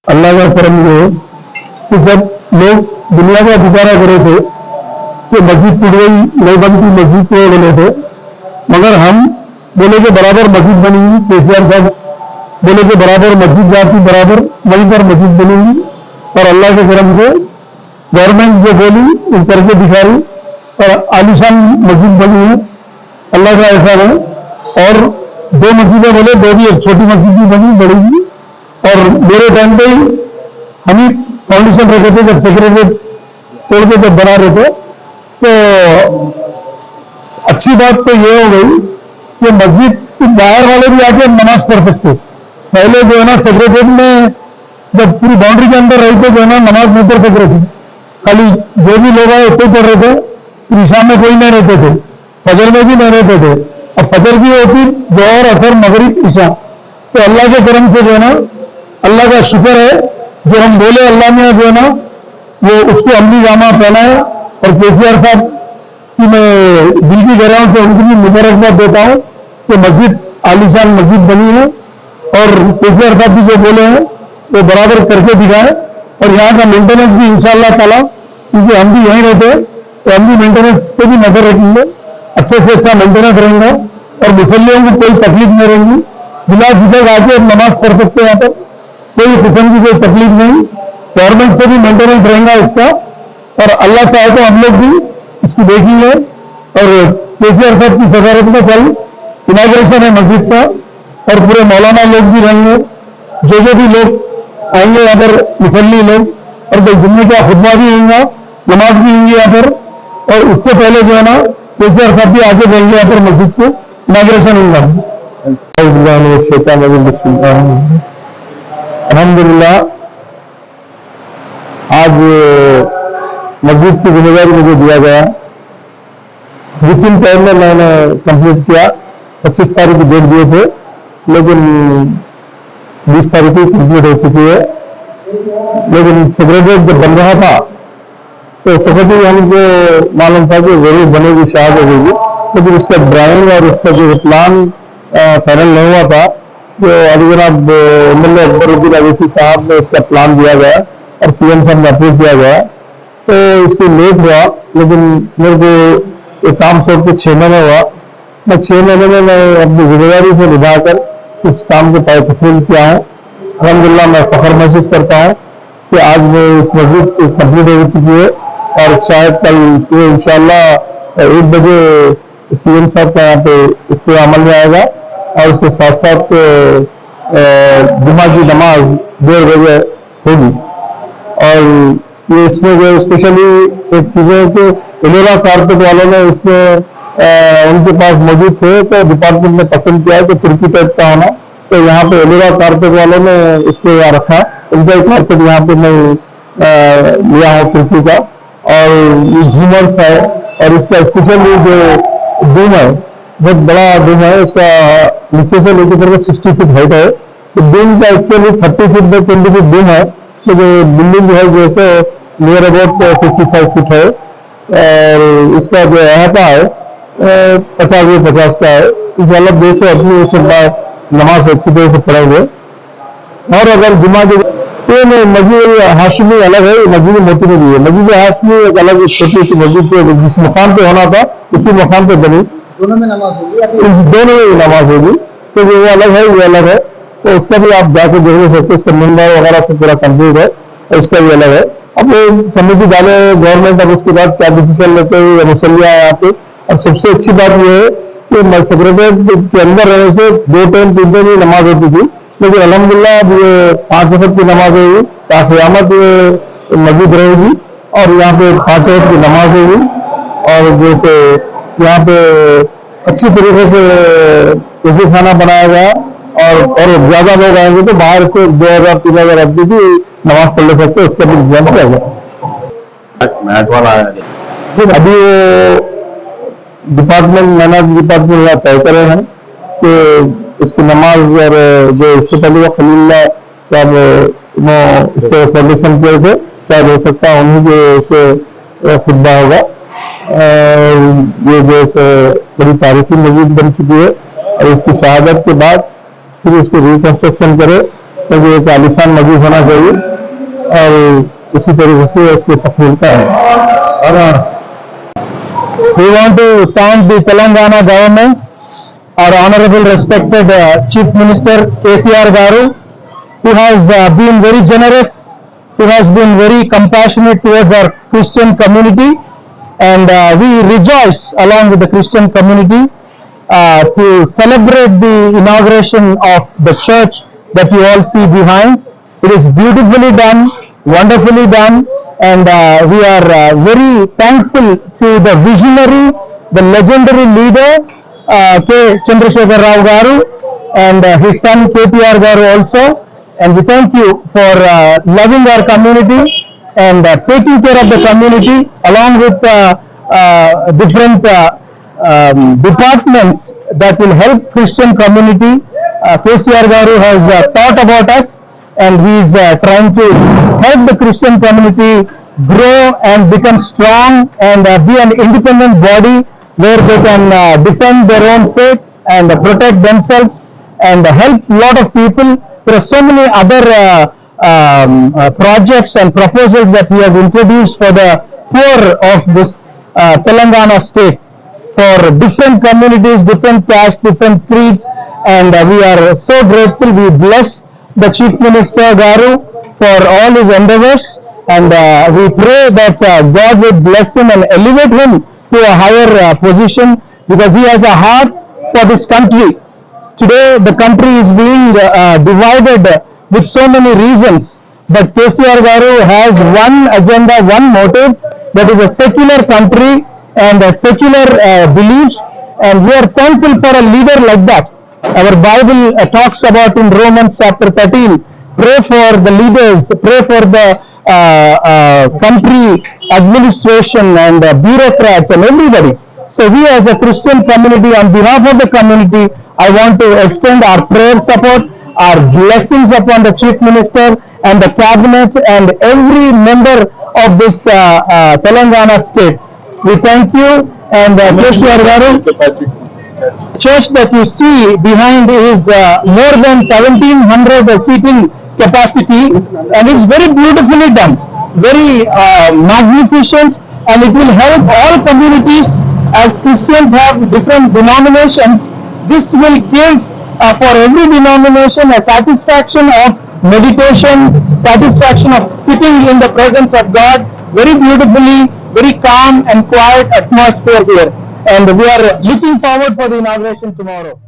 अल्लाह का करम ये है कि जब लोग दुनिया का गुजारा करे थे कि मस्जिद टूट गई, नहीं बनती मस्जिद को बोले थे, मगर हम बोले कि बराबर मस्जिद बनेगी। केसीआर साहब बोले कि बराबर मस्जिद जाती, बराबर वहीं पर मस्जिद बनेगी। और अल्लाह के करम से गवर्नमेंट जो बोली वो करके दिखाई और आलिशान मस्जिद बनी है, अल्लाह का एहसान है। और 2 मस्जिदें बोले, 2 भी, एक छोटी मस्जिद भी बनी, बड़ी भी। और मेरे टाइम पे ही हम ही फाउंडेशन रखे थे, जब सेक्रेटरी तोड़ के जब बना रहे थे। तो अच्छी बात तो ये हो गई कि मस्जिद बाहर वाले भी आके नमाज पढ़ सकते। पहले जो है ना सेक्रेटरी में जब पूरी बाउंड्री के अंदर रही थे जो है ना नमाज नहीं पढ़ सकते थे, खाली जो भी लोग आए उतने पढ़ रहे थे। ईशा में कोई नहीं रहते थे, फजर में भी नहीं रहते थे। और फजर भी होती जोहर, असर, मगरिब, ईशा। तो अल्लाह के करम से जो है ना अल्लाह का शुक्र है जो हम बोले अल्लाह ने जो है ना वो उसको अमली जामा पहनाए। और केसीआर साहब की मैं दिल की गहराइयों से उनकी भी मुबारकबाद देता हूँ कि मस्जिद आलीशान मस्जिद बनी है। और केसीआर साहब भी जो बोले हैं वो बराबर करके दिखाए। और यहाँ का मेंटेनेंस भी इंशाअल्लाह ताला, क्योंकि हम भी यहीं रहते हैं तो हम भी मेंटेनेंस पे भी नजर रखेंगे, अच्छे से अच्छा मेंटेनेंस रहेगा और मुसल्लियों को कोई तकलीफ नहीं रहेगी। बिला झिझक आके नमाज पढ़ सकते हैं, यहाँ पर कोई किस्म की कोई तकलीफ नहीं। गवर्नमेंट से भी मेंटेनेंस रहेगा इसका। और अल्लाह चाहे तो हम लोग भी इसको देखेंगे। और केसीआर साहब की सदारत में कल इनाग्रेशन है मस्जिद का और पूरे मौलाना लोग भी रहेंगे, जो भी लोग आएंगे यहाँ पर मुसल्ली लोग। और जुम्मे का खुतबा भी होगा, नमाज भी होंगी यहाँ पर। और उससे पहले जो है ना केसीआर साहब भी आगे जाएंगे यहाँ पर मस्जिद को इनाग्रेशन होगा। अल्हम्दुलिल्लाह आज मस्जिद की जिम्मेदारी मुझे दिया गया। विचिन टाइम में मैंने कंप्लीट किया, 25 तारीख की डेट दिए थे, लेकिन 20 तारीख की कंप्लीट हो चुकी है। लेकिन सेक्रेटरी जब बन रहा था तो सेक्रेटरी हमको मालूम था कि जरूर बनेगी, शायद होगी, लेकिन इसका ड्राइंग और इसका जो प्लान फाइनल नहीं हुआ था। तो अभी जनाब एमएलए अकबरुद्दीन अवैसी साहब ने इसका प्लान दिया गया और सीएम साहब ने अप्रूव किया गया। तो इसको लेट हुआ, लेकिन मेरे को एक काम सौंप के 6 महीने हुआ। मैं 6 महीने में मैं अपनी जिम्मेदारी से निभाकर इस काम को पाए तकमील किया है। अल्हम्दुलिल्लाह मैं फख्र महसूस करता हूँ कि आज मैं इस मस्जिद कंप्लीट हो चुकी है। और शायद कल इंशाअल्लाह 1 बजे सीएम साहब का यहाँ पे इसके अमल में आएगा और उसके साथ साथ जुमा की नमाज 1:30 बजे होगी। और ये इसमें जो स्पेशली एक चीज़ है कि एलोरा कारपेट वालों ने इसमें उनके पास मौजूद थे तो डिपार्टमेंट ने पसंद किया है कि तुर्की टाइप का होना। तो यहाँ पे एलोरा कारपेट वालों ने इसको यहाँ रखा, उनका कारपेट यहाँ पे मैं लिया हूँ तुर्की का। और ये झूमर्स है और इसका स्पेशली जो डूम है बहुत बड़ा डूम है, उसका नीचे से लेकर करके 60 फीट हाइट है। तो डूम का actually 30 feet by 20 feet Doom है। तो जो बिल्डिंग है जैसे नियर अबाउट 55 फीट है। और इसका जो अहाता है 50 का है। इंशाअल्लाह 200 अपनी उस नमाज अच्छी तरह से पढ़ेंगे। और अगर जुमा के तो मस्जिद हाशमी अलग है, मस्जिद मोती में भी है। मस्जिद हाशमी एक अलग छोटी सी मस्जिद जिस मकान पे होना था उसी मकान पे बनी, दोनों में नमाज होगी, इस दोनों में नमाज होगी। तो जो वो अलग है ये अलग है, तो उसका भी आप जाके देख नहीं सकते। इसका मिंबर वगैरह से पूरा कंप्लीट है, इसका भी अलग है। अब वो कमेटी डाले गवर्नमेंट, अब उसके बाद क्या डिसीजन लेते हैं मुसल्लिया यहाँ पे। और सबसे अच्छी बात ये है कि सेक्रेटरीट के अंदर रहने से 2 टाइम 3 टाइम की नमाज होती थी, लेकिन अल्हम्दुलिल्लाह अब ये 5 वक्त की नमाज होगी, क़यामत ये मस्जिद रहेगी और यहाँ पे 5 वक्त की नमाज होगी। और जैसे यहाँ पे अच्छी तरीके से वज़ू खाना बनाया गया और ज्यादा लोग आएंगे तो बाहर से 2000-3000 आदमी भी नमाज पढ़ ले सकते हैं, उसका भी इंतजाम किया गया। अभी डिपार्टमेंट मैनेज डिपार्टमेंट तय करे हैं कि इसकी नमाज, और जो इससे पहले वो खलील्लाह साहब फाउंडेशन किए थे, शायद हो सकता है उन्हीं के खुतबा होगा। ये जो बड़ी तारीखी मस्जिद बन चुकी है और इसकी शहादत के बाद फिर इसको रिकंस्ट्रक्शन करे क्योंकि एक आलिशान मस्जिद होना चाहिए और इसी तरीके से उसकी तकमीलता है। और we want to thank the Telangana government, our honorable respected Chief Minister KCR Garu, who has been very generous, who has been very compassionate towards our Christian community, and we rejoice along with the Christian community to celebrate the inauguration of the church that you all see behind. It is beautifully done, wonderfully done, and we are very thankful to the visionary, the legendary leader K. Chandrasekhar Rao Garu and his son KTR Garu also. And we thank you for loving our community and taking care of the community along with different departments that will help Christian community. KCR Garu has thought about us, and he is trying to help the Christian community grow and become strong and be an independent body where they can defend their own faith and protect themselves and help a lot of people. There are so many other projects and proposals that he has introduced for the poor of this Telangana state, for different communities, different castes, different creeds, and we are so grateful. We bless the Chief Minister Garu for all his endeavors, and we pray that God will bless him and elevate him to a higher position, because he has a heart for this country. Today the country is being divided with so many reasons, but KCR Garu has one agenda, one motive, that is a secular country and secular beliefs, and we are thankful for a leader like that. Our Bible talks about in Romans chapter 13, pray for the leaders, pray for the country administration and bureaucrats and everybody. So we as a Christian community, on behalf of the community, I want to extend our prayer support, our blessings upon the Chief Minister and the cabinet and every member of this Telangana state. We thank you, and KCR Garu, church that you see behind is more than 1700 seating capacity, and it's very beautifully done, very magnificent, and it will help all communities. As Christians have different denominations, this will give for every denomination a satisfaction of meditation, satisfaction of sitting in the presence of God, very beautifully, very calm and quiet atmosphere here. And we are looking forward for the inauguration tomorrow.